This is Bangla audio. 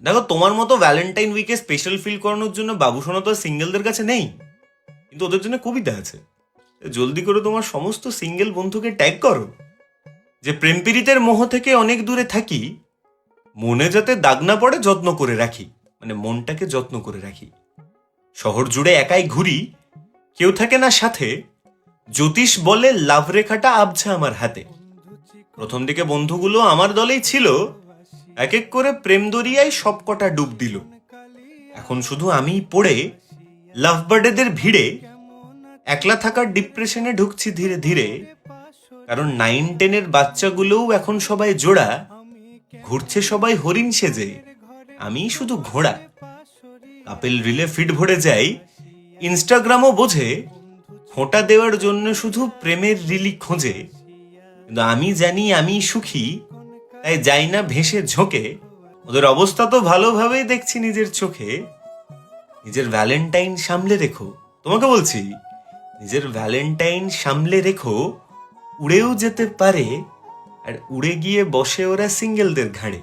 দেখো, তোমার মতো ভ্যালেন্টাইন উইকে স্পেশাল ফিল করানোর জন্য বাবুসোনা তো সিঙ্গেলদের কাছে নেই, কিন্তু ওদের জন্য কবিতা আছে। জলদি করে তোমার সমস্ত সিঙ্গেল বন্ধুকে ট্যাগ করো যে প্রেম পীড়িতের মোহ থেকে অনেক দূরে থাকি, মনে যাতে দাগ না পড়ে যত্ন করে রাখি, মানে মনটাকে যত্ন করে রাখি। শহর জুড়ে একাই ঘুরি, কেউ থাকে না সাথে, জ্যোতিষ বলে লাভ রেখাটা আবছা আমার হাতে। প্রথম দিকে বন্ধুগুলো আমার দলেই ছিল, এক এক করে প্রেম দরিয়ায় সব কটা ডুব দিল। এখন শুধু আমিই পড়ে লাভ বার্ডেদের ভিড়ে একলা থাকার ডিপ্রেশনে ঢুকছি ধীরে ধীরে। কারণ 9-10-এর বাচ্চাগুলোও এখন সবাই জোড়া, ঘুরছে সবাই হরিণ সেজে, আমি শুধু ঘোড়া। কাপেল রিলে ফিট ভরে যাই, ইনস্টাগ্রামও বোঝে ফোঁটা দেওয়ার জন্য শুধু প্রেমের রিলি খোঁজে। কিন্তু আমি জানি আমি সুখী, তাই যাই না ভেসে ঝোঁকে। ওদের অবস্থা তো ভালোভাবেই দেখছি নিজের চোখে। নিজের ভ্যালেন্টাইন সামলে রেখো, তোমাকে বলছি, নিজের ভ্যালেন্টাইন সামলে রেখো। উড়েও যেতে পারে, আর উড়ে গিয়ে বসে ওরা সিঙ্গেলদের ঘাড়ে।